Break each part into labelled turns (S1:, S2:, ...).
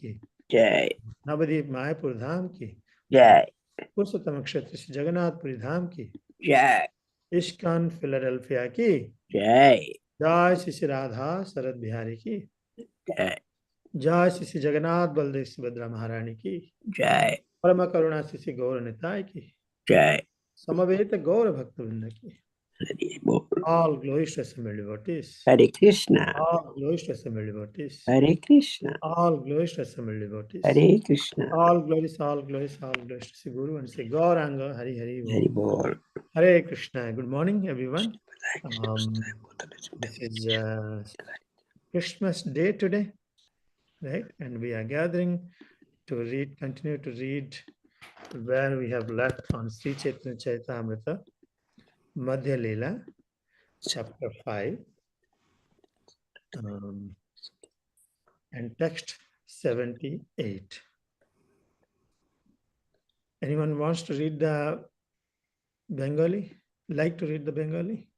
S1: की
S2: Jai.
S1: नवदीप मायापुर धाम की
S2: Jai.
S1: पुरुषोत्तम क्षेत्र श्री जगन्नाथपुरी धाम की
S2: Jai.
S1: इस्कॉन फिलाडेल्फिया की
S2: Jai.
S1: जय श्री श्री राधा शरद बिहारी की
S2: Jai.
S1: जय श्री श्री जगन्नाथ बलदेव सुभद्रा महारानी की
S2: Jai.
S1: परम करुणा श्री श्री गौर निताय की
S2: Jai.
S1: समवेत गौर भक्त वृंद की
S2: Hari Bol.
S1: all glories to assembled devotees
S2: Hare Krishna.
S1: all glories to assembled devotees
S2: Hare Krishna.
S1: all glories to assembled devotees
S2: Hare Krishna.
S1: all glories to Sri Guru and Sri Gauranga Hari Hari
S2: Hari
S1: Bol.
S2: Bol.
S1: Hare Krishna. Good morning, everyone. This is Christmas Day today, right? And we are gathering to read, continue to read where we have left on Sri Chaitanya Charitamrita, Madhya Leela, chapter 5, and text 78. Anyone wants to read the Bengali? Like to read the Bengali?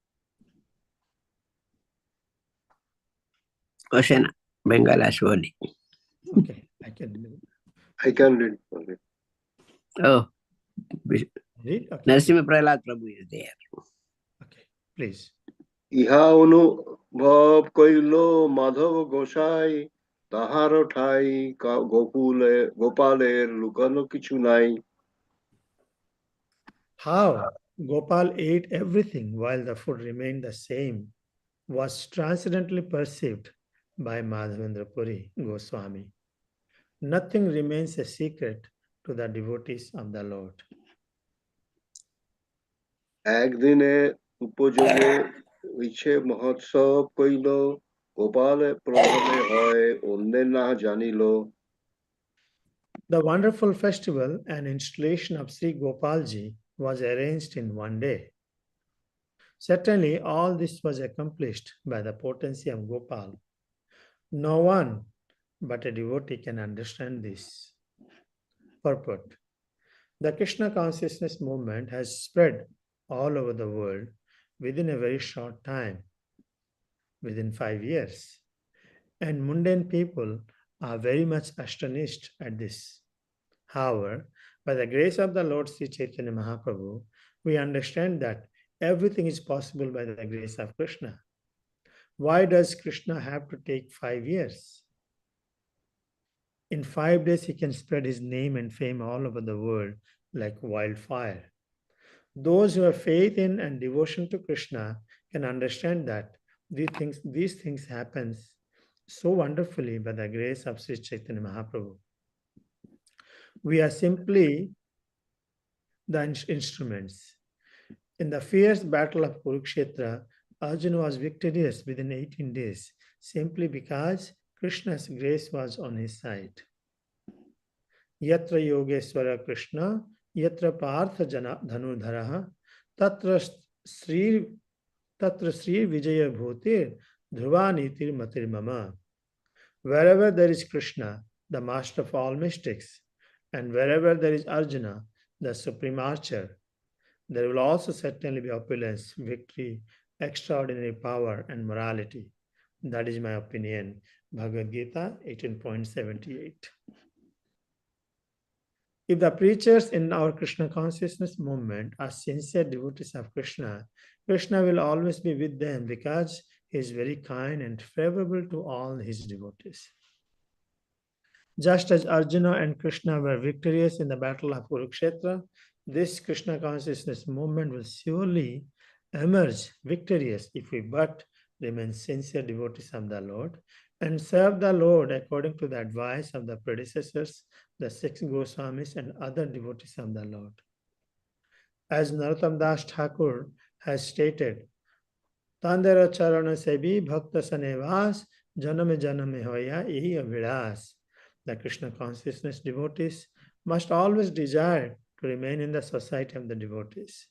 S2: Ocean. Bengala Swadi.
S1: Okay, I can
S3: read.
S2: Oh.
S1: read. Okay.
S2: Narasimha Prahlad Prabhu is there.
S1: Okay, please.
S3: ইহা অনুভব কইল মাধব গোসাই তাহার ঠাই গোপালের লুকানো কিছু নাই
S1: How Gopal ate everything while the food remained the same was transcendently perceived by Madhavendra Puri Goswami. Nothing remains a secret to the devotees of the Lord.
S3: একদিনে উপযোগে ইচ্ছে মহোৎসব কইল গোপাল প্রথমে হয় অন্যের না জানিল
S1: The wonderful festival and installation of Sri Gopalji was arranged in one day. Certainly, all this was accomplished by the potency of Gopal. No one but a devotee can understand this. Purport. The Krishna consciousness movement has spread all over the world within a very short time, within 5 years. And mundane people are very much astonished at this. However, by the grace of the Lord Sri Chaitanya Mahaprabhu, we understand that everything is possible by the grace of Krishna. Why does Krishna have to take 5 years? In 5 days, he can spread his name and fame all over the world like wildfire. Those who have faith in and devotion to Krishna can understand that these things happen so wonderfully by the grace of Sri Chaitanya Mahaprabhu. We are simply the instruments. In the fierce battle of Kurukshetra, Arjuna was victorious within 18 days simply because Krishna's grace was on his side. Yatra Yogeshwara Krishna, Yatra Partha Dhanudharaha, Tatra Sri Vijaya Bhutir, Dhruvanitir Matir Mama. Wherever there is Krishna, the master of all mystics, and wherever there is Arjuna, the supreme archer, there will also certainly be opulence, victory, extraordinary power, and morality. That is my opinion. Bhagavad Gita 18.78. If the preachers in our Krishna consciousness movement are sincere devotees of Krishna, Krishna will always be with them because he is very kind and favorable to all his devotees. Just as Arjuna and Krishna were victorious in the battle of Kurukshetra, this Krishna consciousness movement will surely emerge victorious if we but remain sincere devotees of the Lord and serve the Lord according to the advice of the predecessors, the 6 Goswamis and other devotees of the Lord. As Narottam Das Thakur has stated, Tandera Charana Sebi Bhakta Sanevas Janame Janame Hoya Ehi Abhilas. The Krishna consciousness devotees must always desire to remain in the society of the devotees.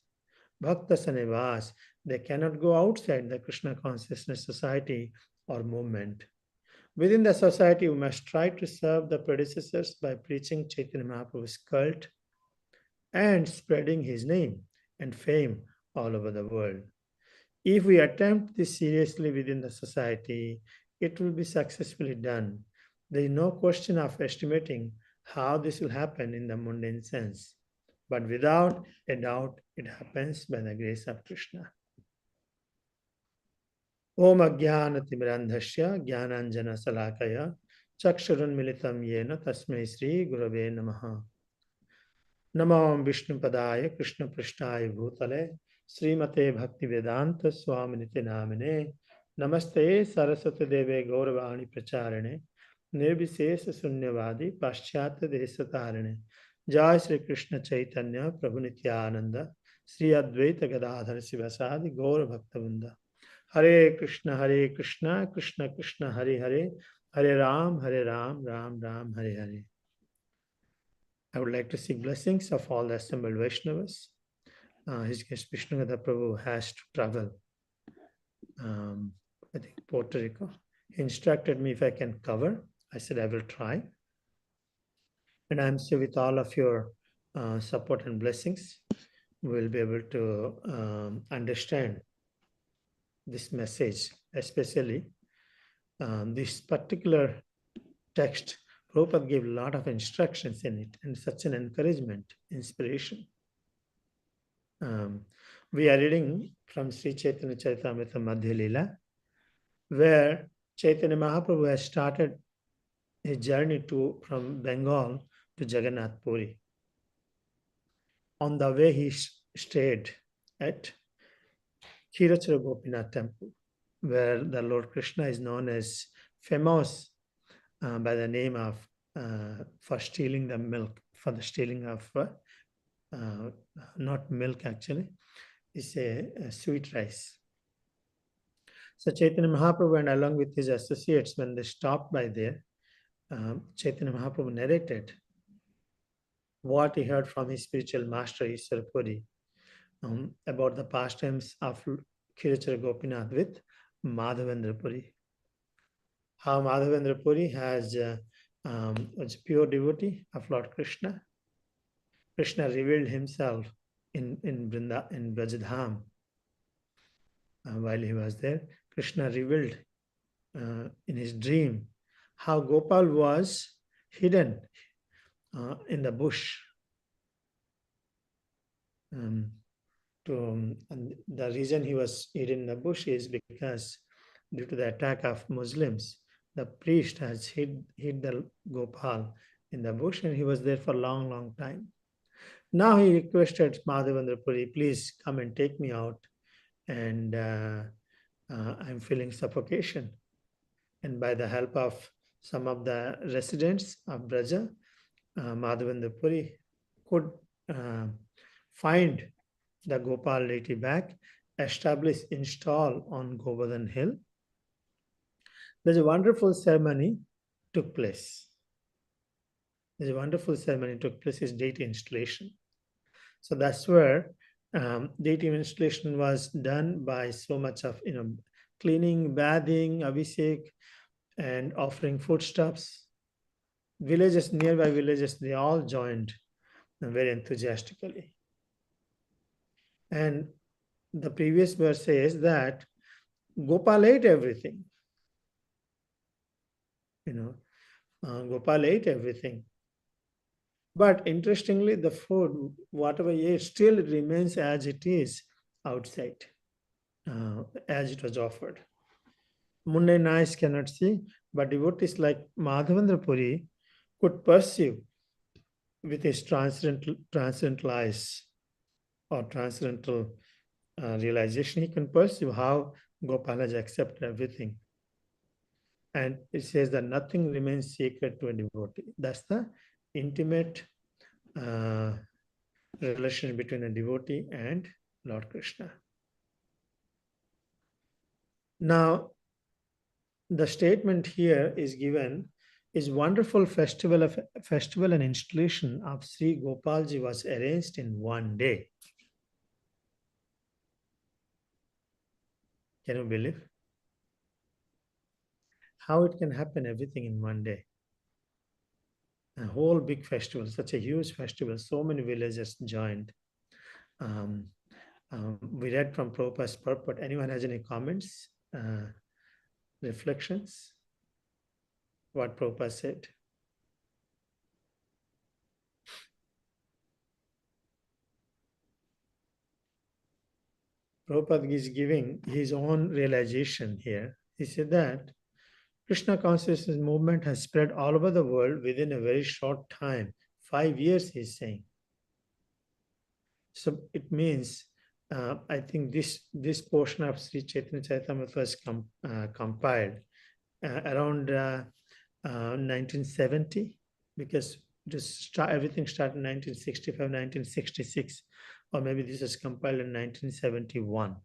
S1: Bhakta Sanevas, they cannot go outside the Krishna consciousness society or movement. Within the society, we must try to serve the predecessors by preaching Chaitanya Mahaprabhu's cult and spreading his name and fame all over the world. If we attempt this seriously within the society, it will be successfully done. There is no question of estimating how this will happen in the mundane sense, but without a doubt, it happens by the grace of Krishna. Om Ajnanatimirandhasya Jnananjana Salakaya Chakshurunmilitam Yena Tasmai Sri Gurave Namaha. Namo Vishnupadaya Krishna Prishtaya Bhutale Srimate Bhaktivedanta Swaminiti Namine Namaste Saraswati Deve Gauravani Pracharane Nirbhisesa Sunyavadi Paschata Desatarane Jai Sri Krishna Chaitanya Prabhu Nityananda Sri Advaita Gadadhar Sivasadi Gaura Bhaktavrinda. Hare Krishna, Krishna Krishna, Hare Hare, Hare Ram, Ram Ram, Hare Hare. I would like to seek blessings of all the assembled Vaishnavas. His Grace Vishnugata Prabhu has to travel, I think, Puerto Rico. He instructed me if I can cover. I said I will try. And I'm sure with all of your support and blessings, we will be able to understand this message, especially this particular text. Prabhupada gave a lot of instructions in it and such an encouragement, inspiration. We are reading from Sri Chaitanya Caritamrita Madhya Lila, where Chaitanya Mahaprabhu has started his journey from Bengal to Jagannath Puri. On the way, he stayed at Kirachara Gopinath temple, where the Lord Krishna is known as famous by the name of for stealing the milk, for the stealing of not milk actually, is a sweet rice. So Chaitanya Mahaprabhu and along with his associates, when they stopped by there, Chaitanya Mahaprabhu narrated what he heard from his spiritual master Ishwar Puri about the pastimes of Kirachara Gopinath with Madhavendra Puri. How Madhavendra Puri was a pure devotee of Lord Krishna. Krishna revealed himself in Brajadham while he was there. Krishna revealed in his dream how Gopal was hidden in the bush. And the reason he was hidden in the bush is because due to the attack of Muslims, the priest has hid the Gopal in the bush, and he was there for a long time. Now he requested Madhavendra Puri, please come and take me out, and I'm feeling suffocation. And by the help of some of the residents of Braja, Madhavendra Puri could find the Gopal deity back, install on Govardhan Hill. There's a wonderful ceremony took place. Is deity installation. So that's where deity installation was done by so much of cleaning, bathing, abhishek, and offering foodstuffs. Nearby villages, they all joined very enthusiastically. And the previous verse says that Gopal ate everything. Gopal ate everything. But interestingly, the food, whatever he ate, still remains as it is outside, as it was offered. Mundane eyes cannot see, but devotees like Madhavendra Puri could perceive with his transcendental eyes or transcendental realization. He can perceive how Gopal has accepted everything. And it says that nothing remains sacred to a devotee. That's the intimate relation between a devotee and Lord Krishna. Now, the statement here is given is wonderful festival and installation of Sri Gopalji was arranged in one day. Can you believe? How it can happen everything in one day? A whole big festival, such a huge festival, so many villagers joined. We read from Prabhupada's purport. Anyone has any comments, reflections? what Prabhupada said. Prabhupada is giving his own realization here. He said that Krishna consciousness movement has spread all over the world within a very short time. 5 years, he's saying. So it means, I think this portion of Sri Chaitanya Charitamrita was compiled around 1970, because everything started in 1965, 1966, or maybe this was compiled in 1971,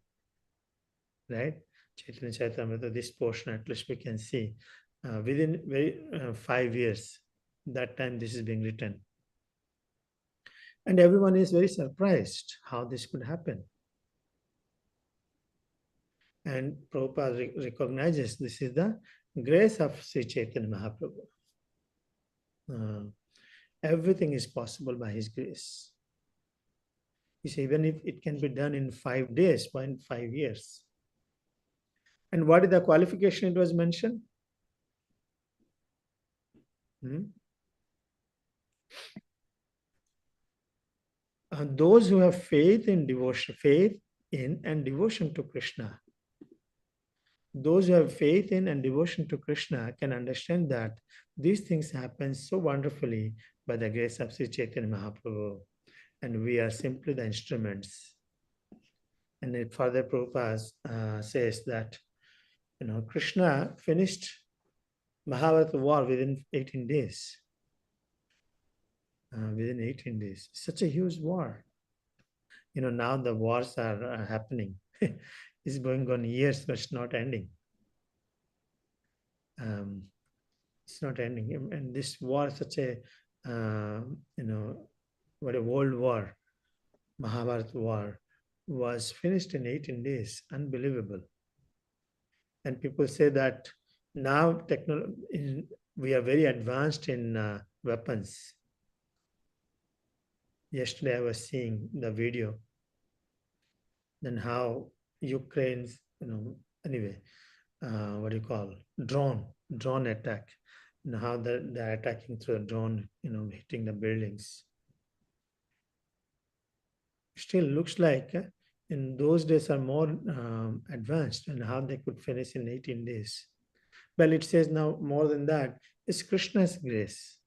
S1: right? Chaitanya Charitamrita, this portion at least we can see within 5 years, that time this is being written. And everyone is very surprised how this could happen. And Prabhupada recognizes this is the grace of Sri Chaitanya Mahaprabhu. Everything is possible by his grace. You see, even if it can be done in 5 days, why in 5 years? And what is the qualification it was mentioned? Those who have faith in devotion, faith in and devotion to Krishna. Those who have faith in and devotion to Krishna can understand that these things happen so wonderfully by the grace of Sri Chaitanya Mahaprabhu, and we are simply the instruments. And it further Prabhupada says that, Krishna finished Mahabharata war within 18 days. Within 18 days. Such a huge war. Now the wars are happening. It's going on years, but it's not ending. It's not ending. And this war, such a, what a world war, Mahabharata war, was finished in 18 days. Unbelievable. And people say that now we are very advanced in weapons. Yesterday I was seeing the video, then how Ukraine's, anyway, what do you call, drone attack, and how they're attacking through a drone, hitting the buildings. Still looks like in those days are more advanced, and how they could finish in 18 days. Well, it says now more than that. It's Krishna's grace.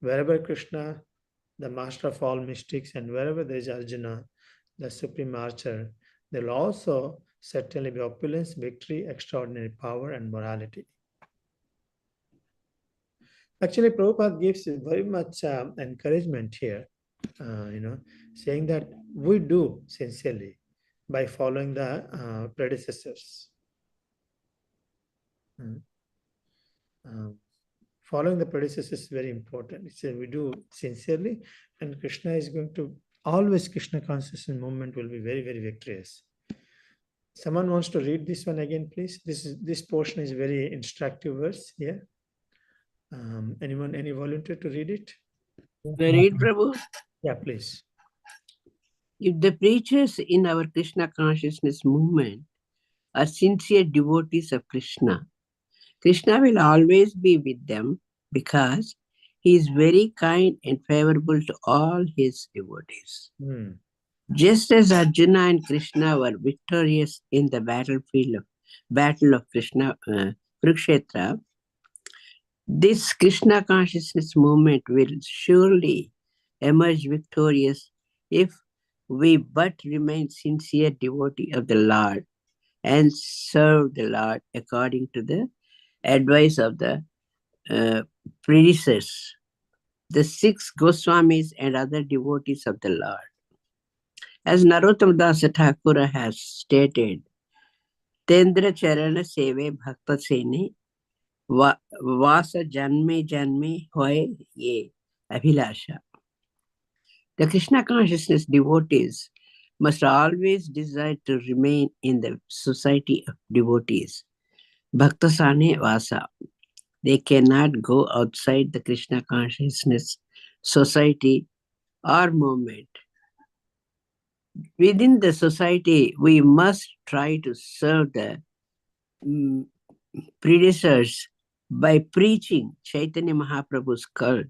S1: Wherever Krishna, the master of all mystics, and wherever there is Arjuna, the supreme archer, there will also certainly be opulence, victory, extraordinary power, and morality. Actually, Prabhupada gives very much encouragement here, saying that we do sincerely by following the predecessors. Following the predecessors is very important. He said we do sincerely, and Krishna is going to always, Krishna consciousness movement will be very, very victorious. Someone wants to read this one again, please? This portion is very instructive verse here. Anyone, any volunteer to read it?
S2: Read, Prabhu.
S1: Yeah, please.
S2: If the preachers in our Krishna consciousness movement are sincere devotees of Krishna, Krishna will always be with them because he is very kind and favorable to all his devotees. Just as Arjuna and Krishna were victorious in the battle of Krishna, Kurukshetra, this Krishna consciousness movement will surely emerge victorious if we but remain sincere devotee of the Lord and serve the Lord according to the advice of the predecessors, the 6 Goswamis and other devotees of the Lord. As Narottam Das Thakur has stated, Tendra Charana Seve Bhakta Sene Vasa Janme Janme Hoy Ye Abhilasha. The Krishna consciousness devotees must always desire to remain in the society of devotees. Bhakta Sane Vasa. They cannot go outside the Krishna consciousness society or movement. Within the society, we must try to serve the predecessors by preaching Chaitanya Mahaprabhu's cult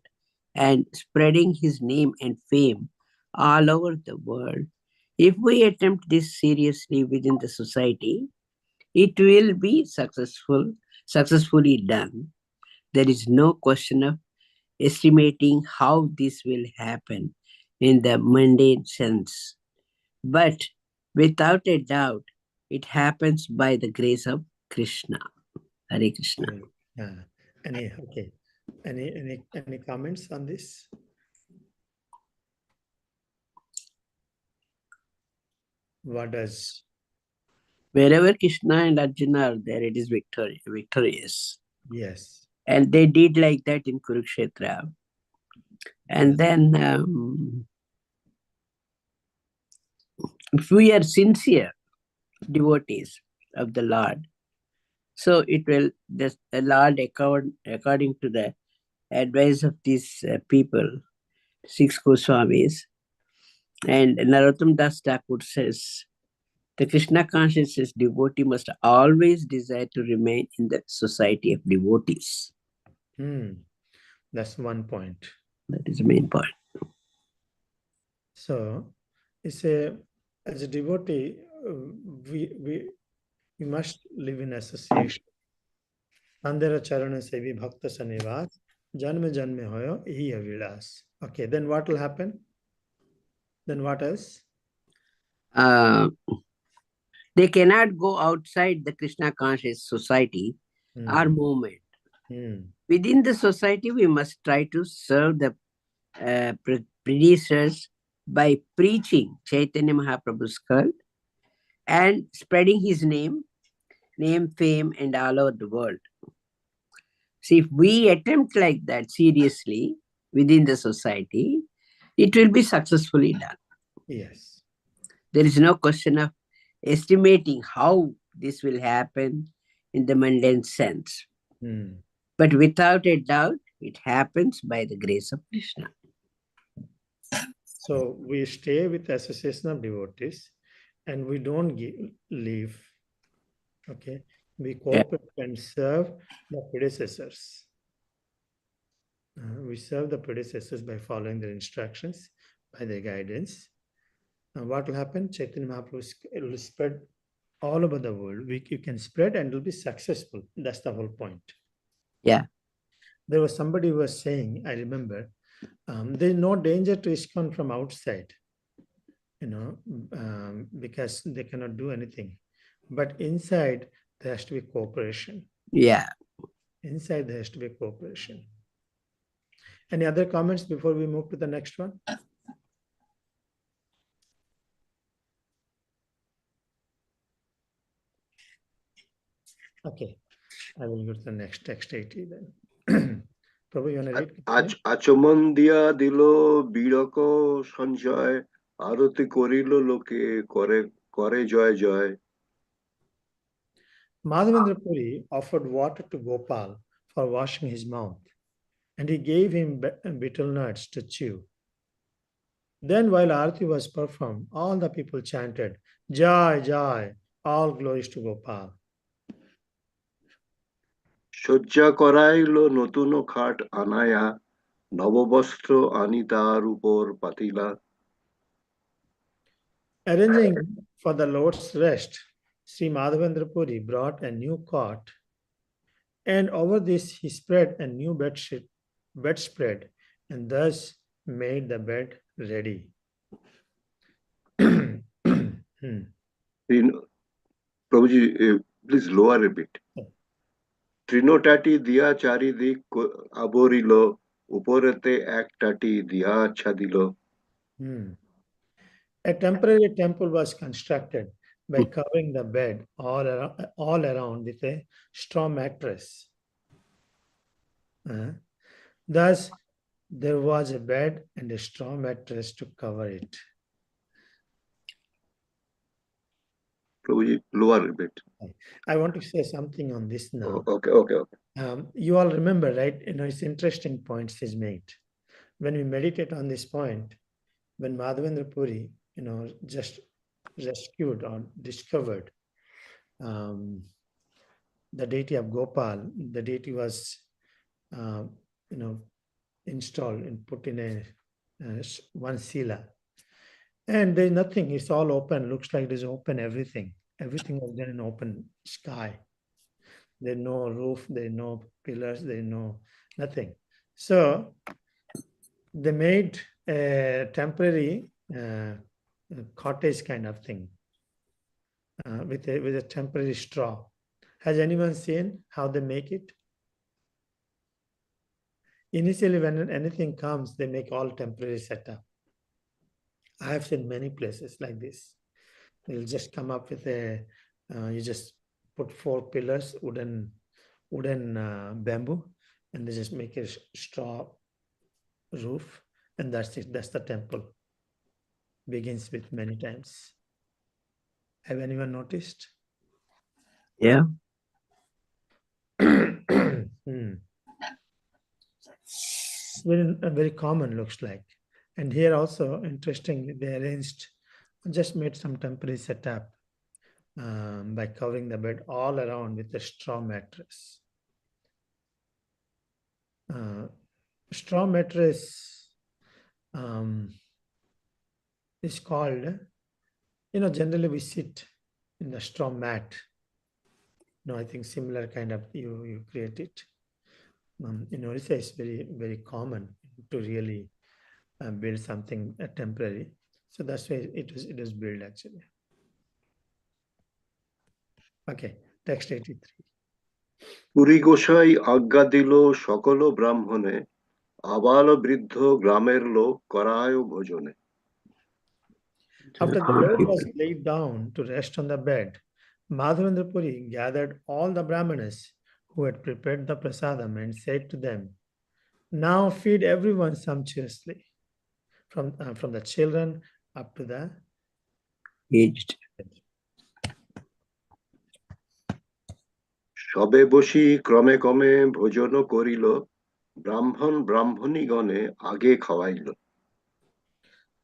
S2: and spreading his name and fame all over the world. If we attempt this seriously within the society, it will be successfully done. There is no question of estimating how this will happen in the mundane sense. But without a doubt, it happens by the grace of Krishna. Hare Krishna.
S1: Okay. Any comments on this? What does?
S2: Wherever Krishna and Arjuna are there, it is victorious.
S1: Yes.
S2: And they did like that in Kurukshetra. And then if we are sincere devotees of the Lord, so it will, the Lord, according to the advice of these people, 6 Goswamis, and Narottam Das Thakur says, the Krishna consciousness devotee must always desire to remain in the society of devotees.
S1: That's one point.
S2: That is the main point.
S1: So, as a devotee, we must live in association. Andera charana sevi bhakta sanivas, janme janme hoyo hi avilas. Okay, then what will happen? Then what else?
S2: They cannot go outside the Krishna conscious society or movement. Within the society, we must try to serve the predecessors by preaching Chaitanya Mahaprabhu's cult and spreading his name, fame, and all over the world. See, if we attempt like that seriously within the society, it will be successfully done.
S1: Yes.
S2: There is no question of estimating how this will happen in the mundane sense. But without a doubt, it happens by the grace of Krishna.
S1: So we stay with the association of devotees and we don't leave. Okay. We cooperate and serve the predecessors. We serve the predecessors by following their instructions, by their guidance. What will happen? Chaitanya Mahaprabhu will spread all over the world. You can spread and it will be successful. That's the whole point.
S2: Yeah.
S1: There was somebody who was saying, I remember, there's no danger to ISKCON from outside, because they cannot do anything. But inside, there has to be cooperation.
S2: Yeah.
S1: Inside, there has to be cooperation. Any other comments before we move to the next one? Okay, I will go to the next text 80 then. Prabhu, you want to read?
S3: আচমন দিয়া দিল বীরক সঞ্জয় আরতি করিল লোকে করে জয় জয়
S1: Madhavendra Puri offered water to Gopal for washing his mouth, and he gave him betel nuts to chew. Then, while Arati was performed, all the people chanted, Jai, Jai, all glories to Gopal.
S3: শয্যা করাইল নতুন খাট আনায়া নববস্ত্র আনি তার উপর পাতিলা
S1: Arranging for the Lord's rest, Sri Madhavendra Puri brought a new cot, and over this he spread a new bedspread, and thus made the bed ready.
S3: Prabhuji, please lower a bit. তৃণটাটি দিয়া চারিদিক আবরিল উপরেতে এক টাটি দিয়া আচ্ছাদিল
S1: A temporary temple was constructed by covering the bed all around with a straw mattress. Thus, there was a bed and a straw mattress to cover it.
S3: Prabhuji, lower a bit.
S1: I want to say something on this now.
S3: Okay.
S1: You all remember, right? It's interesting points he's made. When we meditate on this point, when Madhavendra Puri, just rescued or discovered the deity of Gopal, the deity was, uh, installed and put in a one sila. And there's nothing, it's all open, looks like there's open everything. Everything was done in open sky. There's no roof, there's no pillars, there's no nothing. So they made a temporary cottage kind of thing with a temporary straw. Has anyone seen how they make it? Initially, when anything comes, they make all temporary setup. I have seen many places like this. They'll just come up with you just put 4 pillars, wooden bamboo, and they just make a straw roof, and that's it. That's the temple. Begins with many times. Have anyone noticed?
S2: Yeah.
S1: Very common, looks like. And here also, interestingly, they arranged, just made some temporary setup by covering the bed all around with a straw mattress. Straw mattress is called, generally we sit in the straw mat. I think similar kind of you create it. Orissa is very, very common to really build something temporary. So that's why it was built actually. Okay, text 83.
S3: Puri গোসাই আজ্ঞা দিল সকল ব্রাহ্মণে আবাল বৃদ্ধ গ্রামের লোক করায় ভোজনে.
S1: After the Lord was laid down to rest on the bed, Madhavendra Puri gathered all the brahmanas who had prepared the prasadam and said to them, "Now feed everyone sumptuously, from the children up to the
S2: aged."
S3: সবে বসি ক্রমে ক্রমে ভোজন করিল ব্রাহ্মণ ব্রাহ্মণীগণে আগে খাওয়াইল.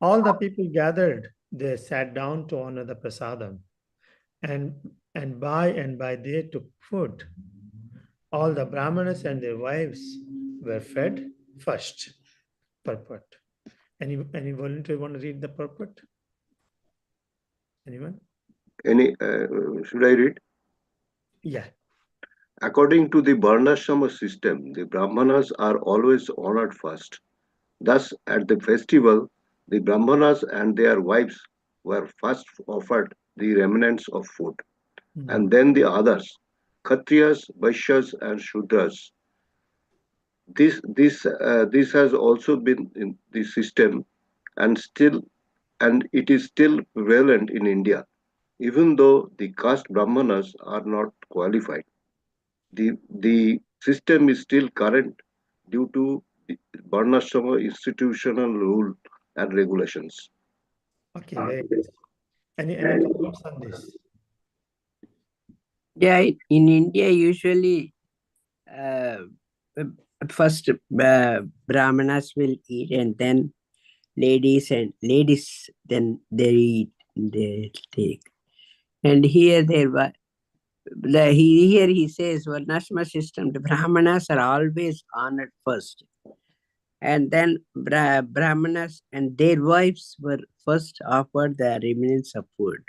S1: All the people gathered, they sat down to honor the prasadam, and by they took food. All the brahmanas and their wives were fed first. Purport. Any volunteer want to read the purport? Anyone?
S3: Should I read?
S1: Yeah.
S3: According to the Varnashrama system, the Brahmanas are always honored first. Thus, at the festival, the Brahmanas and their wives were first offered the remnants of food, and then the others, Kshatriyas, Vaishyas, and Shudras. This has also been in the system, and it is still prevalent in India, even though the caste Brahmanas are not qualified. The system is still current due to the Varnashrama institutional rule and regulations.
S1: Okay, very good. Any comments on this?
S2: Yeah, in India, usually first Brahmanas will eat, and then ladies, then they eat, they take. And here here he says, Varnashrama system, the Brahmanas are always honored first. And then Brahmanas and their wives were first offered the remnants of food.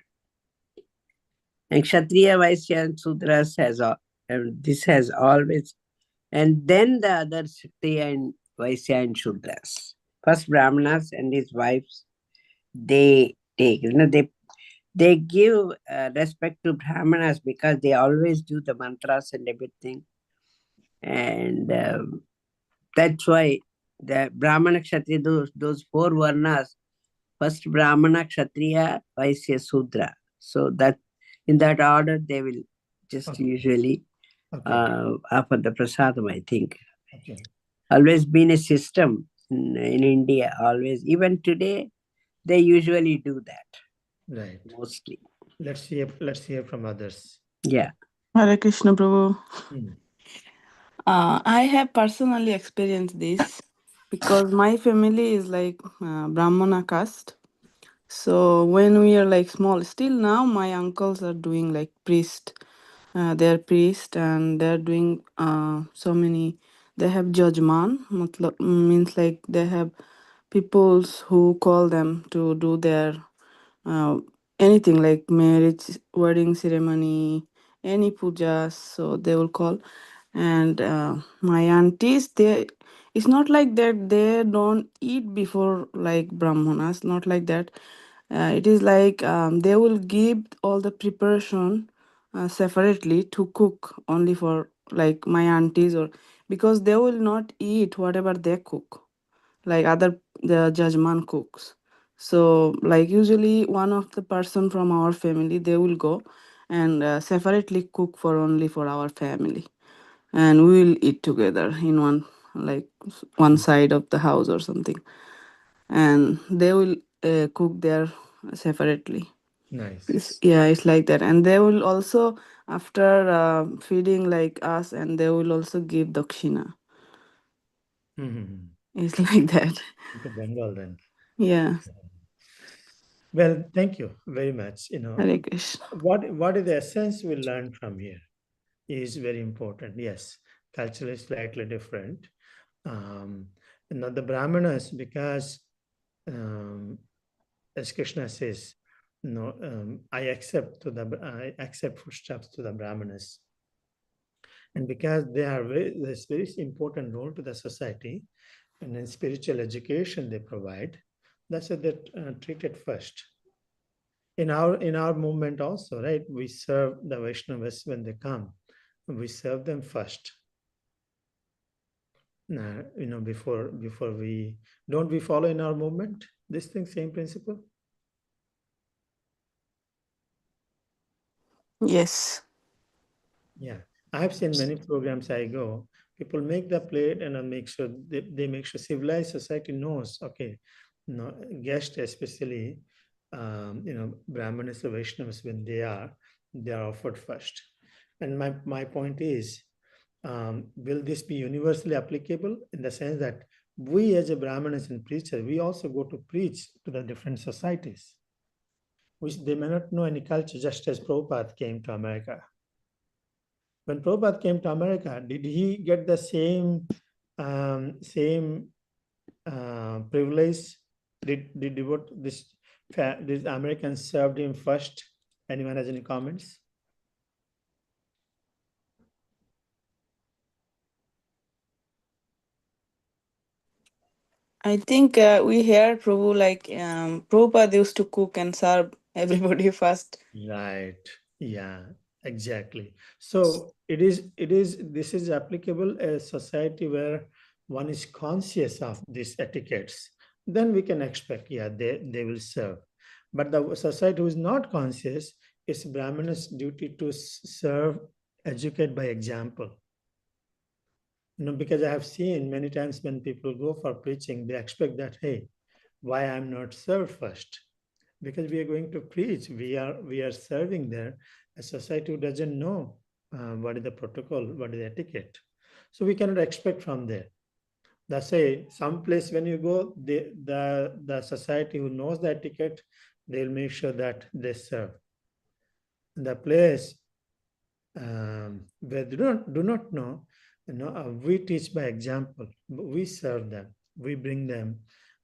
S2: And Kshatriya, Vaishya, and Sudras this has always, and then the other Kshatriya and Vaishya and Shudras. First Brahmanas and his wives, they take, they give respect to Brahmanas because they always do the mantras and everything. And that's why the Brahmana, Kshatriya, those 4 varnas, first Brahmana, Kshatriya, Vaishya, Sudra. So that in that order they will just usually offer the prasadam, I think.
S1: Okay.
S2: Always been a system in India, always. Even today, they usually do that.
S1: Right.
S2: Mostly.
S1: Let's hear from others.
S2: Yeah.
S4: Hare Krishna, Prabhu.
S1: Hmm.
S4: I have personally experienced this because my family is like Brahmana caste. So when we are like small, still now my uncles are doing like priest They're priest and they're doing so many. They have judgman, means like they have peoples who call them to do their uh, anything like marriage, wedding ceremony, any pujas. So they will call. And my aunties, they, it's not like that they don't eat before like brahmanas, not like that. It is like they will give all the preparation separately to cook only for like my aunties, or because they will not eat whatever they cook like other the judgment cooks. So like usually one of the person from our family, they will go and separately cook for only for our family, and we will eat together in one, like one side of the house or something, and they will cook there separately.
S1: Nice.
S4: Yeah, it's like that. And they will also, after feeding like us, and they will also give dakshina.
S1: Mhm.
S4: It's like that.
S1: To Bengal then.
S4: Yeah.
S1: Well, thank you very much.
S4: Hare Krishna.
S1: What is the essence we learn from here is very important. Yes, culture is slightly different. Um, the Brahmanas, because um, as Krishna says, I accept footsteps to the Brahmanas, and because they are this very important role to the society, and in spiritual education they provide, that's why they're treated first. In our movement also, right? We serve the Vaishnavas when they come. We serve them first. Before we don't we follow in our movement this thing, same principle.
S4: Yes.
S1: Yeah, I have seen many programs I go. People make the plate and make sure they make sure civilized society knows. Okay, no guest especially, Brahmanas or Vaishnavas when they are offered first. And my point is, will this be universally applicable in the sense that we as a Brahmanas and preacher, we also go to preach to the different societies, which they may not know any culture, just as Prabhupada came to America. When Prabhupada came to America, did he get the same privilege? Did devote this Americans served him first? Anyone has any comments?
S4: I think we hear Prabhu like Prabhupada used to cook and serve everybody first.
S1: Right. Yeah, exactly. So this is applicable a society where one is conscious of these etiquettes. Then we can expect, yeah, they will serve. But the society who is not conscious, it's Brahmana's duty to serve, educate by example. Because I have seen many times when people go for preaching, they expect that, hey, why I'm not served first? Because we are going to preach, we are serving there a society who doesn't know what is the protocol, what is the etiquette. So we cannot expect from there. That's say some place when you go, the society who knows the etiquette, they'll make sure that they serve. The place where they do not know, we teach by example. We serve them. We bring them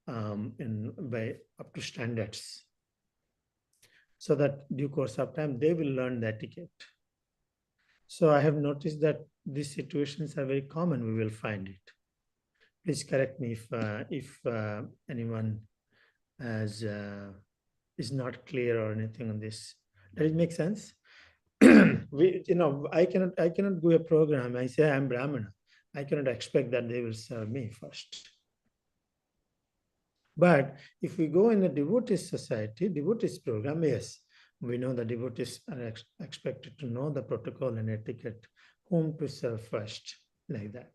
S1: by up to standards, so that due course of time they will learn the etiquette. So I have noticed that these situations are very common. We will find it. Please correct me if anyone has is not clear or anything on this. Does it make sense? I cannot do a program. I say I'm Brahmana. I cannot expect that they will serve me first. But if we go in a devotees society, devotees program, yes, we know the devotees are expected to know the protocol and etiquette, whom to serve first, like that.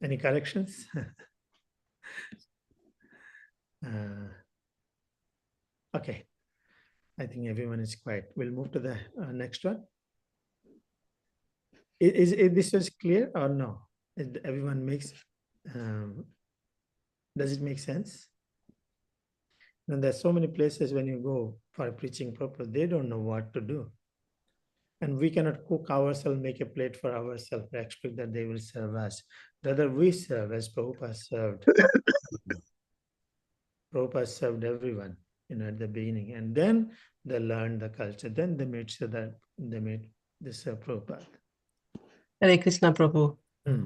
S1: Any corrections? Okay, I think everyone is quiet. We'll move to the next one. Is this was clear or no? Everyone makes, um, does it make sense? And there's so many places when you go for preaching purpose. They don't know what to do. And we cannot cook ourselves, make a plate for ourselves, expect that they will serve us. Rather, we serve as Prabhupada served. Prabhupada served everyone, at the beginning. And then they learned the culture. Then they made sure that they made this Prabhupada.
S5: Hare Krishna, Prabhu.
S1: Hmm.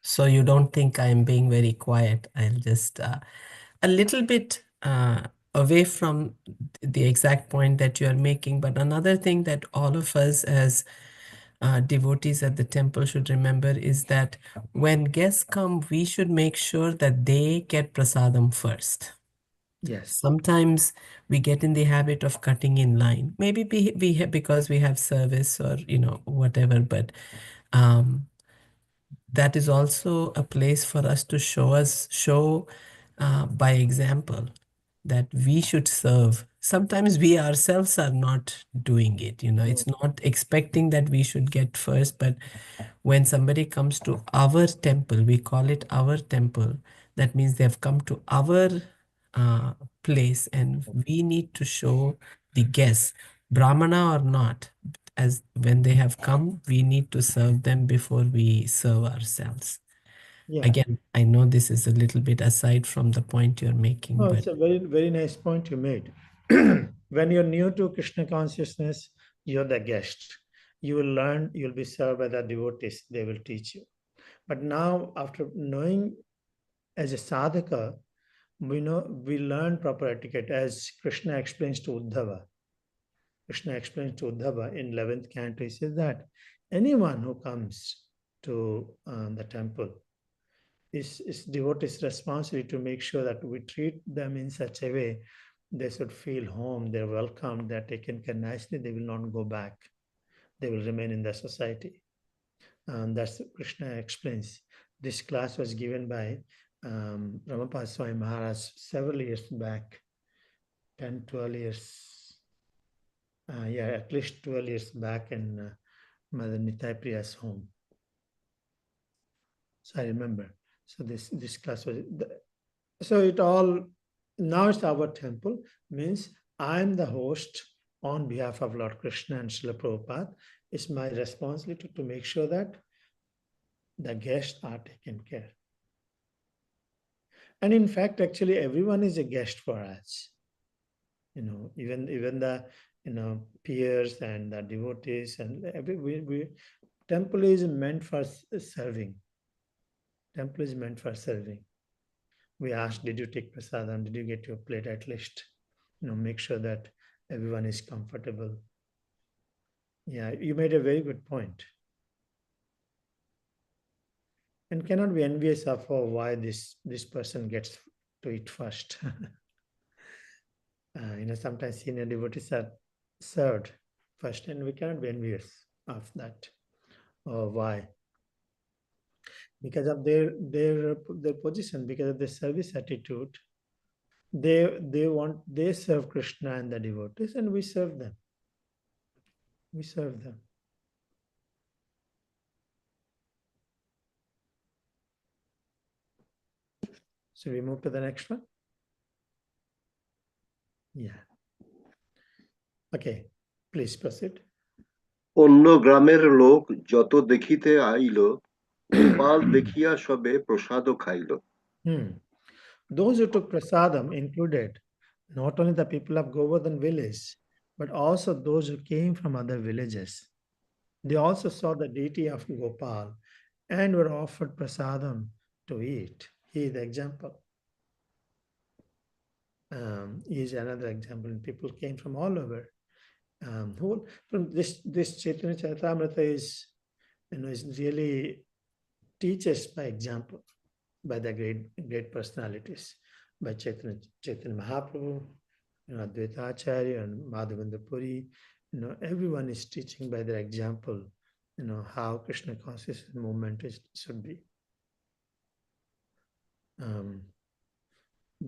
S5: So you don't think I'm being very quiet. I'll just a little bit away from the exact point that you are making. But another thing that all of us as devotees at the temple should remember is that when guests come, we should make sure that they get prasadam first.
S1: Yes.
S5: Sometimes we get in the habit of cutting in line. Maybe because we have service or whatever, but that is also a place for us to show by example that we should serve. Sometimes we ourselves are not doing it. It's not expecting that we should get first, but when somebody comes to our temple, we call it our temple. That means they've come to our place, and we need to show the guests, Brahmana or not, as when they have come, we need to serve them before we serve ourselves.
S1: Yeah.
S5: Again, I know this is a little bit aside from the point you're making,
S1: Oh,
S5: but
S1: it's a very, very nice point you made. When you're new to Krishna consciousness, you're the guest. You will learn, you'll be served by the devotees, they will teach you. But now, after knowing as a sadhaka, we learn proper etiquette as Krishna explains to Uddhava. Krishna explains to Uddhava in 11th canto, he says that anyone who comes to the temple is devotee's responsibility to make sure that we treat them in such a way they should feel home, they're welcomed, they're taken care nicely, they will not go back. They will remain in the society. And that's Krishna explains. This class was given by Ramapada Swami Maharaj several years back, 10, 12 years. At least 12 years back in Mother Nitai Priya's home. So I remember. So this class was, so it all, now it's our temple, means I'm the host on behalf of Lord Krishna and Srila Prabhupada. It's my responsibility to make sure that the guests are taken care. And in fact, actually, everyone is a guest for us. Even the peers and the devotees and temple is meant for serving. Temple is meant for serving. We asked, did you take prasadam? Did you get your plate at least? Make sure that everyone is comfortable. Yeah, you made a very good point. And cannot be envious of why this person gets to eat first. Sometimes senior devotees are served first, and we cannot be envious of that. Why? Because of their position, because of their service attitude, they serve Krishna and the devotees, and we serve them. We serve them. So we move to the next one. Yeah. Okay, please proceed.
S3: অন্য গ্রামের লোক যত দেখিতে আইল, গোপাল দেখিয়া সবে প্রসাদ খাইল।
S1: Those who took prasadam included not only the people of Govardhan village, but also those who came from other villages. They also saw the deity of Gopal and were offered prasadam to eat. He is the example. He is another example. People came from all over. From this Chaitanya Caritamrita is really teaches by example, by the great personalities, by Chaitanya Mahaprabhu, Advaita Acharya and Madhavendra Puri. Everyone is teaching by their example, how Krishna consciousness movement should be.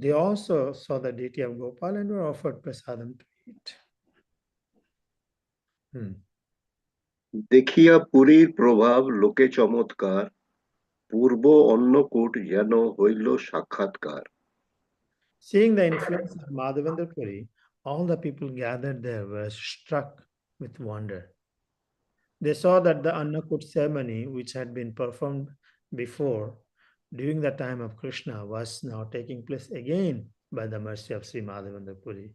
S1: They also saw the deity of Gopal and were offered prasadam to eat.
S3: দেখিয়া পুরীর প্রভাব লোকে চমৎকার, পূর্ব অন্নকূট যেন হইল সাক্ষাৎকার।
S1: Seeing the influence of Madhavendra Puri, All the people gathered there were struck with wonder. They saw that the Annakut ceremony, which had been performed before during the time of Krishna, was now taking place again by the mercy of Sri Madhavendra Puri.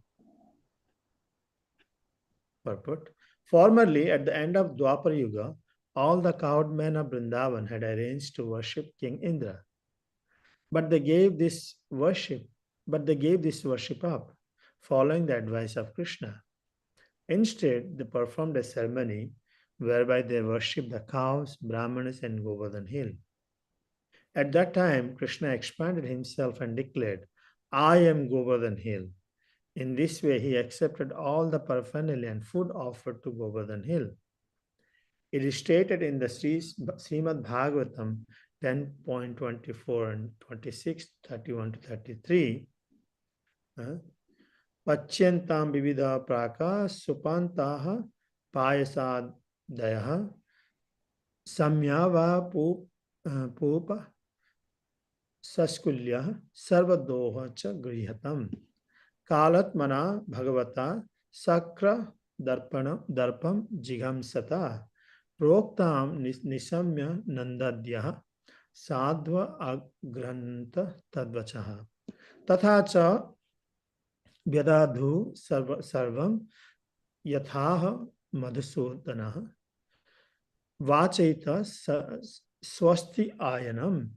S1: Purport. Formerly, at the end of Dwapar Yuga, all the cowed men of Vrindavan had arranged to worship King Indra. But they gave this worship, up, following the advice of Krishna. Instead, they performed a ceremony whereby they worshipped the cows, Brahmanas, and Govardhan hill. At that time, Krishna expanded himself and declared, I am Govardhan hill. In this way, he accepted all the paraphernalia and food offered to Govardhan hill. It is stated in the Srimad Bhagavatam 10.24 and 26, 31 to 33. Pachyantam vividha praka supantaha payasadayaha samyava pupa saskulya sarvadoha cha grihatam kalatmana bhagavata sakra darpam jigamsata proktam nisamya nandadya sadva agranta tadvachaha tatha cha vyadadhu sarvam yathaha madhusudana vachita swasti ayanam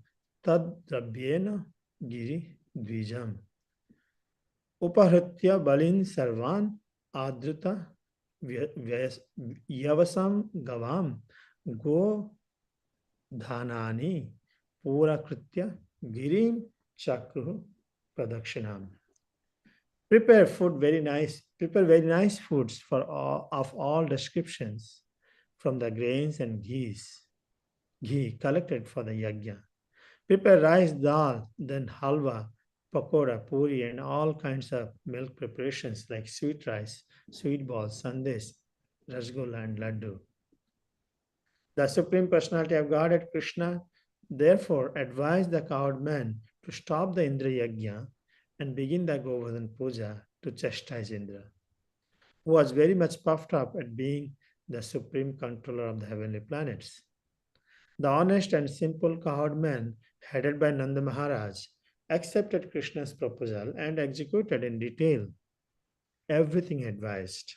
S1: tadrabyena giri dvijam upahritya balin sarvan adrita yavasam gavam go dhanani purakritya girim chakru pradakshinam. Prepare very nice foods of all descriptions from the grains and ghee collected for the yajna. Prepare rice, dal, then halwa, pakoda, puri, and all kinds of milk preparations like sweet rice, sweet balls, sandesh, rasgulla, and laddu. The Supreme Personality of Godhead Krishna therefore advised the cowed men to stop the Indra Yajna and begin the Govardhan Puja to chastise Indra, who was very much puffed up at being the supreme controller of the heavenly planets. The honest and simple cowed men, headed by Nanda Maharaj, accepted Krishna's proposal and executed in detail everything advised.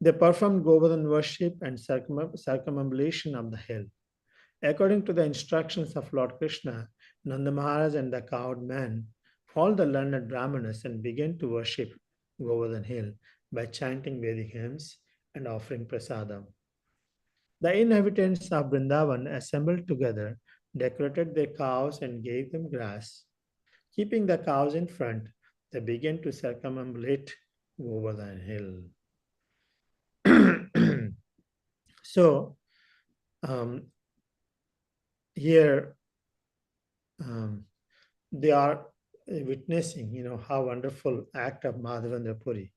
S1: They performed Govardhan worship and circumambulation of the hill. According to the instructions of Lord Krishna, Nanda Maharaj and the cowed men followed the learned Brahmanas and began to worship Govardhan hill by chanting Vedic hymns and offering prasadam. The inhabitants of Vrindavan assembled together, decorated their cows and gave them grass. Keeping the cows in front, they began to circumambulate Govardhan hill. So, here they are witnessing, how wonderful act of Madhavendra Puri.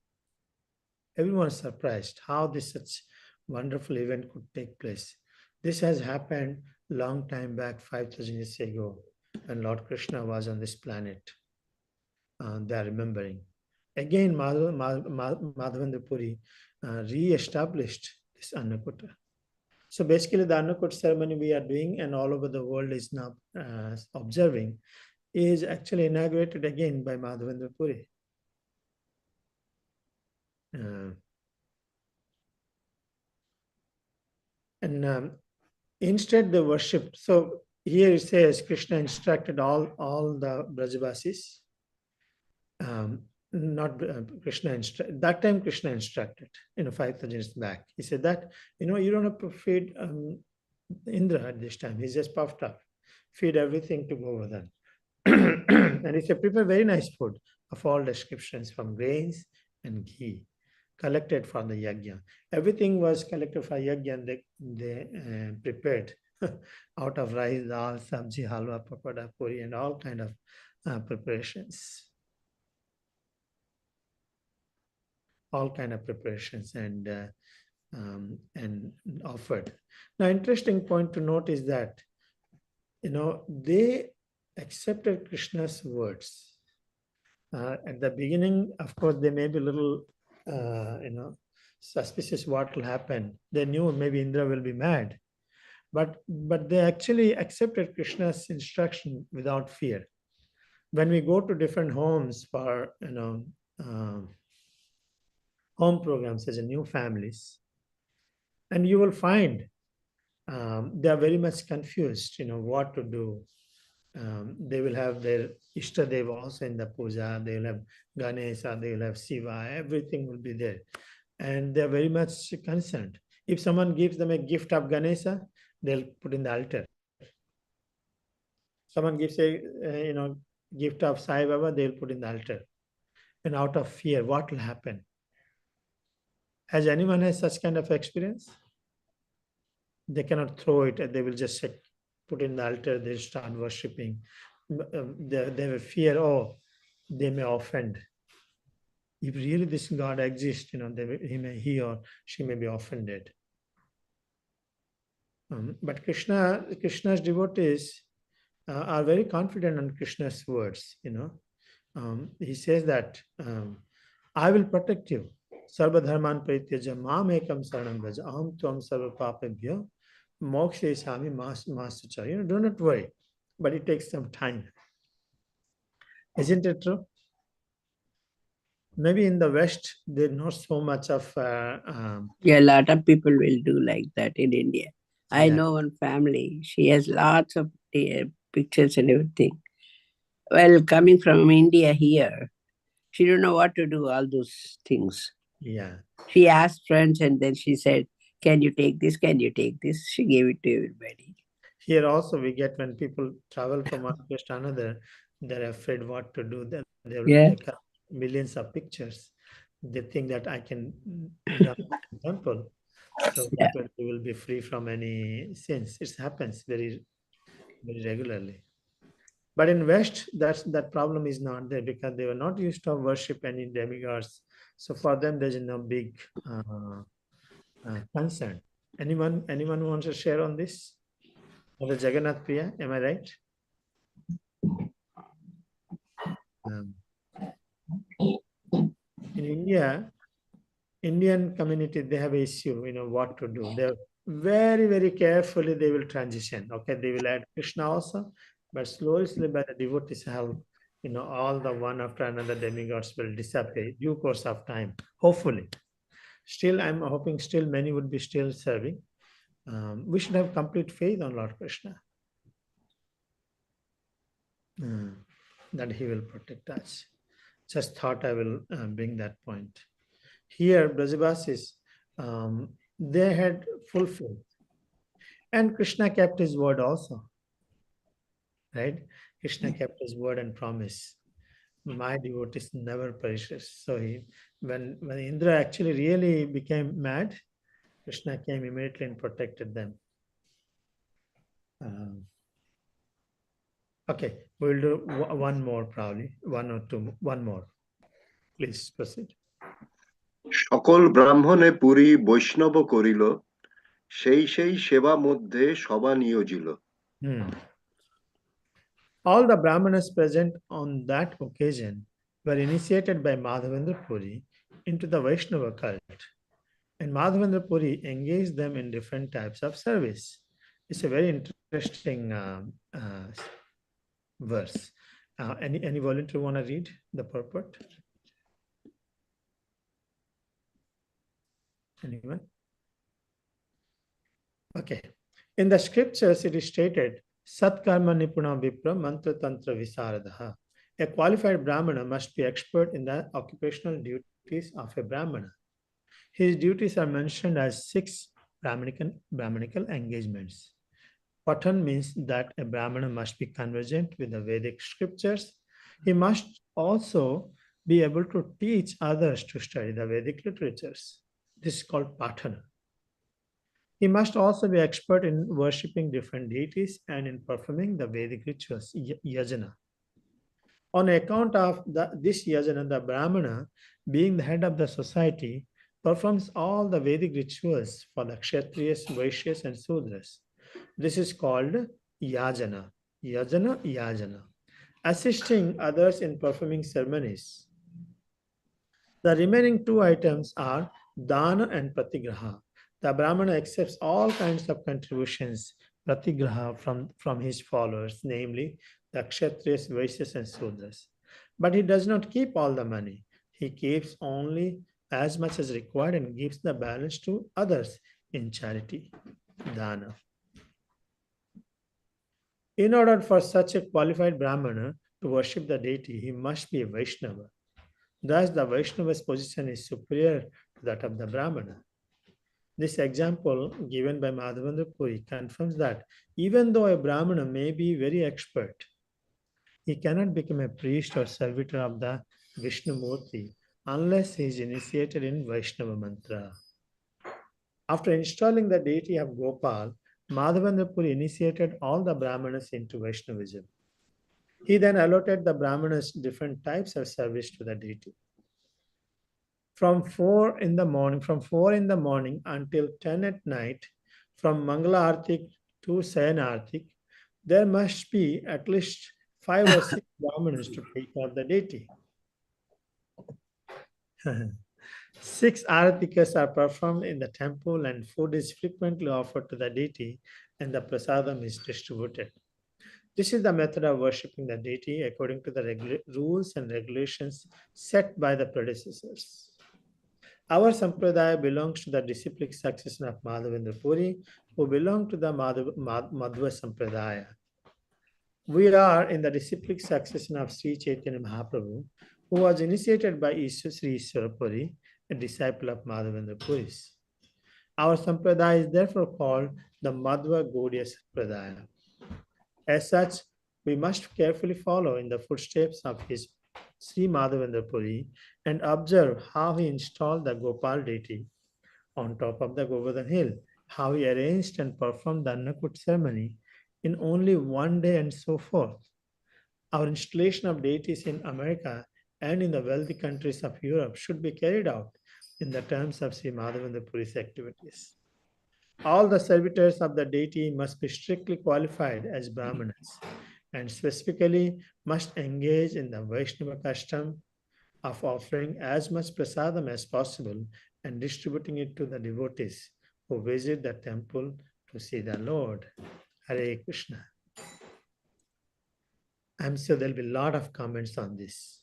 S1: Everyone is surprised how this such wonderful event could take place. This has happened long time back, 5,000 years ago, when Lord Krishna was on this planet. They are remembering. Again, Madhavendra Puri re-established this Annakutta. So basically, the Annakutta ceremony we are doing and all over the world is now observing is actually inaugurated again by Madhavendra Puri. Instead they worshipped. So here it says Krishna instructed all the Brajavasis. Not Krishna that time Krishna instructed, 5,000 years back. He said that, you don't have to feed Indra at this time. He's just puffed up. Feed everything to Govardhan. And he said, prepare very nice food of all descriptions from grains and ghee collected for the yajna. Everything was collected for yajna and they prepared out of rice, dal, sabji, halwa, papada, puri, and all kind of preparations. All kind of preparations and offered. Now, interesting point to note is that, they accepted Krishna's words. At the beginning, of course, they may be a little, suspicious what will happen. They knew maybe Indra will be mad, but they actually accepted Krishna's instruction without fear. When we go to different homes for home programs as a new families, and you will find they are very much confused, what to do. They will have their Ishtadeva also in the puja, they will have Ganesha, they will have Shiva, everything will be there. And they're very much concerned. If someone gives them a gift of Ganesha, they'll put in the altar. Someone gives a gift of Sai Baba, they'll put in the altar. And out of fear, what will happen? Has anyone had such kind of experience? They cannot throw it, they will just put in the altar, they start worshipping. They will fear, they may offend. If really this God exists, he or she may be offended. But Krishna's devotees are very confident on Krishna's words. He says that I will protect you. Sarva dharman parityaja mam ekam saranam vraja aham tvam sarva papebhyo mokshayasami mastucha. Do not worry, but it takes some time. Isn't it true? Maybe in the West, there's not so much of.
S2: Yeah, a lot of people will do like that in India. I
S1: Yeah.
S2: know one family, she has lots of pictures and everything. Well, coming from India here, she don't know what to do, all those things.
S1: Yeah.
S2: She asked friends and then she said, can you take this? Can you take this? She gave it to everybody.
S1: Here also we get when people travel from one place to another, they're afraid what to do. Then they cut millions of pictures. They think that I can run the temple, so
S2: Yeah.
S1: that they will be free from any sins. It happens very, very regularly. But in West, that problem is not there because they were not used to worship any demigods. So for them, there's no big concern. Anyone wants to share on this? Mother Jagannath Priya, am I right? In India, Indian community, they have issue, what to do. They're very, very carefully, they will transition. Okay, they will add Krishna also, but slowly by the devotees' help, all the one after another demigods will disappear due course of time, hopefully. Still, I'm hoping still many would be still serving. We should have complete faith on Lord Krishna. That he will protect us. Just thought I will bring that point. Here, Brajabasis, they had full faith. And Krishna kept his word also. Right? Krishna kept his word and promise. My devotees never perishes. So when Indra actually really became mad, Krishna came immediately and protected them. Okay, we'll do one more probably, one more. Please proceed.
S3: সকল ব্রাহ্মণে পুরী বৈষ্ণব করিল সেই সেই সেবা মধ্যে সভা নিয়োজিল
S1: All the Brahmanas present on that occasion were initiated by Madhavendra Puri into the Vaishnava cult, and Madhavendra Puri engaged them in different types of service. It's a very interesting verse. Any volunteer want to read the purport? Anyone? Okay. In the scriptures, it is stated, Satkarma Nipuna Vipra Mantra Tantra Visaradaha. A qualified Brahmana must be expert in the occupational duties of a Brahmana. His duties are mentioned as 6 Brahmanical engagements. Patan means that a Brahmana must be conversant with the Vedic scriptures. He must also be able to teach others to study the Vedic literatures. This is called Patana. He must also be expert in worshipping different deities and in performing the Vedic rituals, yajana. On account of this yajana, the Brahmana, being the head of the society, performs all the Vedic rituals for the Kshatriyas, Vaishyas, and Sudras. This is called yajana. Yajana, yajana. assisting others in performing ceremonies. The remaining two items are dana and pratigraha. The Brahmana accepts all kinds of contributions, pratigraha, from his followers, namely the Kshatriyas, Vaishyas, and Sudras. But he does not keep all the money. He keeps only as much as required and gives the balance to others in charity, dana. In order for such a qualified Brahmana to worship the deity, he must be a Vaishnava. Thus, the Vaishnava's position is superior to that of the Brahmana. This example given by Madhavendra Puri confirms that even though a Brahmana may be very expert, he cannot become a priest or servitor of the Vishnu Murti unless he is initiated in Vaishnava mantra. After installing the deity of Gopal, Madhavendra Puri initiated all the Brahmanas into Vaishnavism. He then allotted the Brahmanas different types of service to the deity. From 4 in the morning until 10 at night, from Mangala Artik to Sayan Artik, there must be at least 5 or 6 Brahmanas to take care of the deity. 6 aratikas are performed in the temple and food is frequently offered to the deity and the prasadam is distributed. This is the method of worshipping the deity according to the rules and regulations set by the predecessors. Our Sampradaya belongs to the disciplic succession of Madhavendra Puri, who belong to the Madhva Sampradaya. We are in the disciplic succession of Sri Chaitanya Mahaprabhu, who was initiated by Sri Ishwara Puri, a disciple of Madhavendra Puri's. Our Sampradaya is therefore called the Madhva Gaudiya Sampradaya. As such, we must carefully follow in the footsteps of his Sri Madhavendra Puri and observe how he installed the Gopal deity on top of the Govardhan hill, how he arranged and performed the Annakut ceremony in only one day and so forth. Our installation of deities in America and in the wealthy countries of Europe should be carried out in the terms of Sri Madhavendra Puri's activities. All the servitors of the deity must be strictly qualified as Brahmanas and specifically must engage in the Vaishnava custom of offering as much prasadam as possible and distributing it to the devotees who visit the temple to see the Lord. Hare Krishna. I'm sure there'll be a lot of comments on this.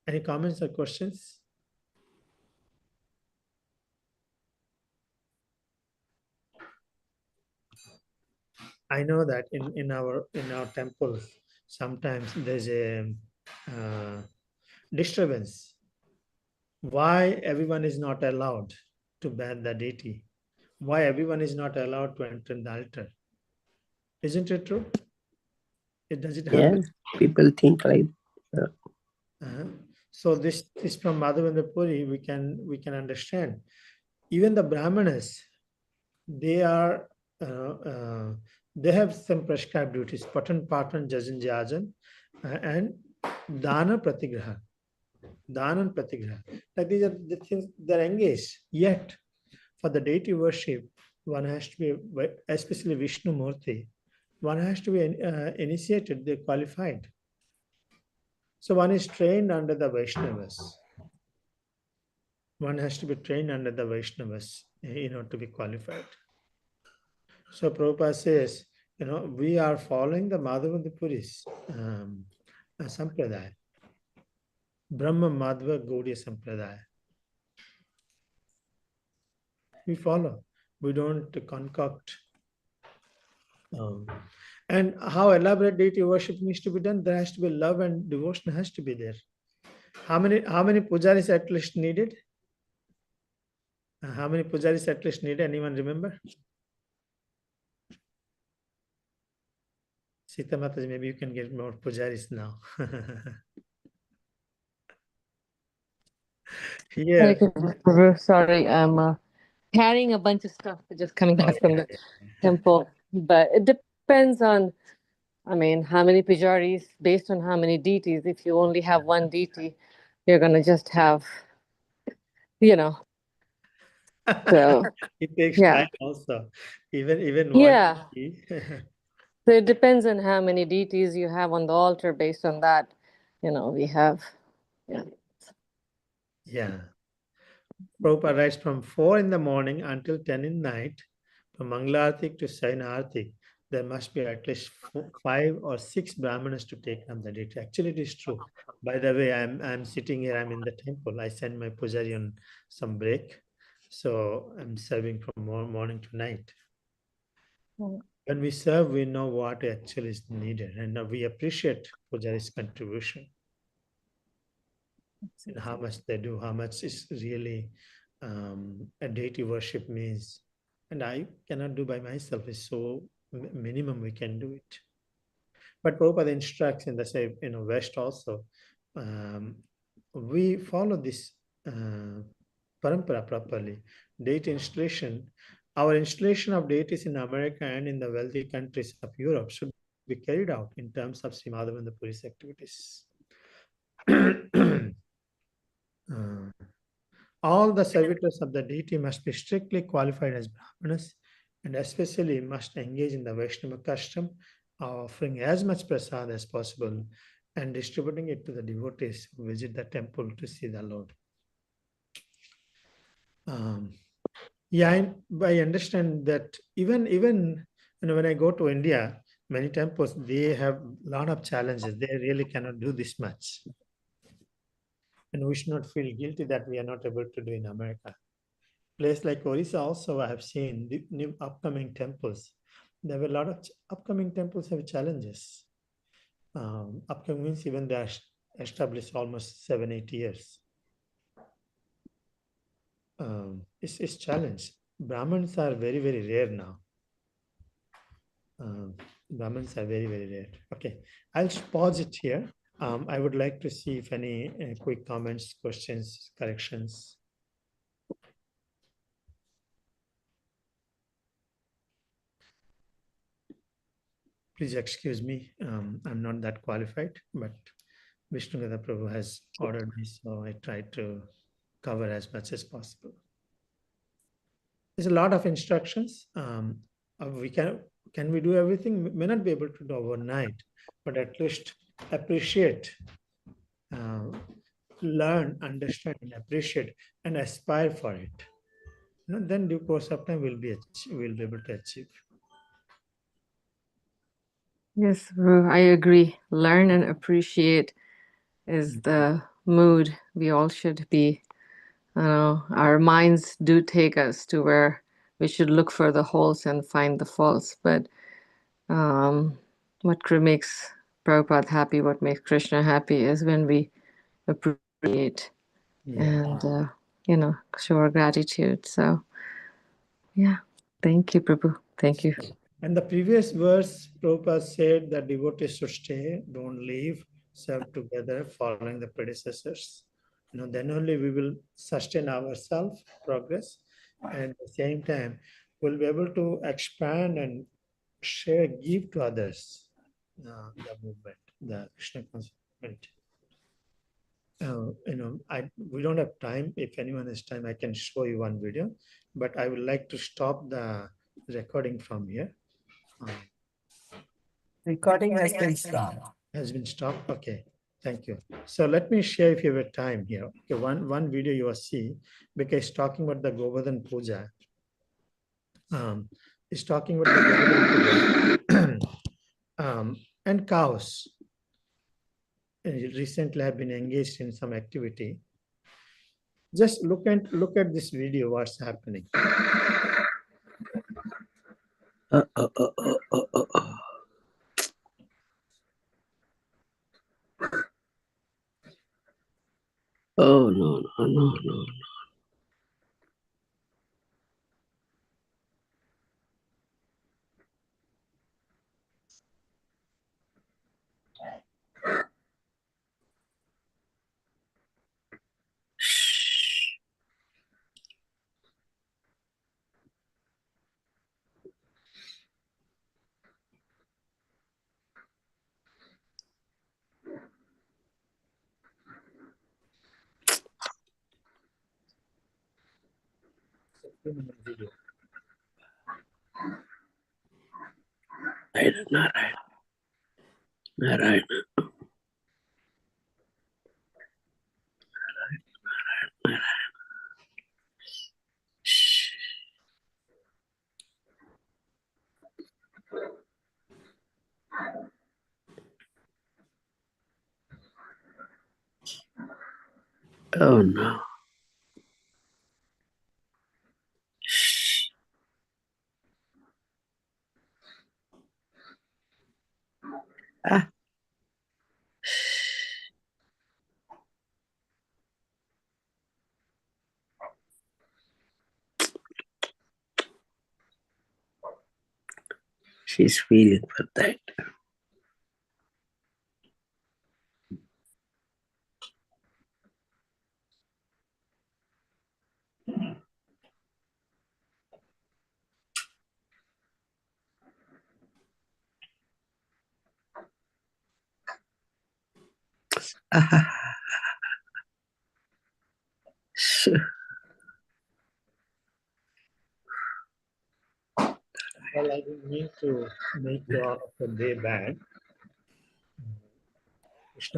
S1: Any comments or questions? I know that in our temples, sometimes there's a disturbance. Why everyone is not allowed to ban the deity? Why everyone is not allowed to enter the altar? Isn't it true? Does it happen?
S2: Yeah, people think like
S1: So this from Madhavendra Puri, we can understand. Even the Brahmanas, they are they have some prescribed duties: patan, patan, jajan, jajan, and dana, pratigraha. Dana and pratigraha. Like these are the things they're engaged. Yet, for the deity worship, one has to be, especially Vishnu Murti, one has to be initiated, they're qualified. So one is trained under the Vaishnavas. One has to be trained under the Vaishnavas in order to be qualified. So Prabhupada says, we are following the Madhavendra Puri's Sampradaya. Brahma Madhva Gaudiya Sampradaya. We follow. We don't concoct. And how elaborate deity worship needs to be done, there has to be love and devotion has to be there. How many pujaris at least needed? How many pujaris at least needed? Anyone remember? Sita Mataji, maybe you can get more pujaris now.
S6: Hare
S1: Here.
S6: Krishna, Prabhu. Sorry, I'm carrying a bunch of stuff just coming back from the temple. But it depends on, how many pujaris, based on how many deities. If you only have one deity, you're going to just have, So,
S1: It takes
S6: yeah.
S1: time also. Even one
S6: Yeah.
S1: deity.
S6: So it depends on how many deities you have on the altar. Based on that, we have. Yeah.
S1: Yeah. Prabhupada writes from 4 in the morning until 10 in the night, from Mangalartik to Sainartik, there must be at least 5 or 6 Brahmanas to take up the deity. Actually, it is true. By the way, I'm sitting here, I'm in the temple. I send my pujari on some break. So I'm serving from morning to night. When we serve, we know what actually is needed, and we appreciate pujari's contribution and how much they do, how much is really a deity worship means. And I cannot do by myself. It's so minimum we can do it. But Prabhupada instructs in the same, West also. We follow this parampara properly. Deity installation, our installation of deities in America and in the wealthy countries of Europe should be carried out in terms of Sri Madhavan Puri's activities. All the servitors of the deity must be strictly qualified as Brahmanas and especially must engage in the Vaishnava custom of offering as much prasad as possible and distributing it to the devotees who visit the temple to see the Lord. Yeah, I understand that even when I go to India, many temples, they have a lot of challenges. They really cannot do this much. And we should not feel guilty that we are not able to do in America. Place like Orissa also I have seen the new upcoming temples. There were a lot of upcoming temples have challenges. Upcoming means even they are established almost 7-8 years. It's challenge. Brahmins are very, very rare now. Brahmins are very, very rare. Okay, I'll pause it here. I would like to see if any quick comments, questions, corrections. Please excuse me. I'm not that qualified, but Vishnugada Prabhu has ordered me, so I try to cover as much as possible. There's a lot of instructions. We can we do everything? We may not be able to do overnight, but at least appreciate, learn, understand, and appreciate, and aspire for it. Then due course of time we'll be able to achieve.
S6: Yes, I agree. Learn and appreciate is the mood we all should be. Our minds do take us to where we should look for the holes and find the faults. But what makes Prabhupada happy, what makes Krishna happy is when we appreciate and, show our gratitude. So, yeah, thank you, Prabhu. Thank you.
S1: And the previous verse, Prabhupada said that devotees should stay, don't leave, serve together, following the predecessors. Then only we will sustain ourselves, progress, and at the same time, we'll be able to expand and share, give to others the movement, the Krishna conscious movement. We don't have time. If anyone has time, I can show you one video, but I would like to stop the recording from here.
S5: Recording has been stopped.
S1: Has been stopped. Okay, thank you. So let me share if you have time here. Okay, one video you will see because talking about the Govardhan Puja. It's talking about the Govardhan Puja and cows. Recently, I've been engaged in some activity. Just look at this video. What's happening?
S2: Oh, no.
S1: Video.
S2: Narayana, Narayana, Narayana. Shh. Oh no. Shh. Ah. She's feeling for that. Ah. Shh.
S1: Well, I didn't mean to make you all of the day bad.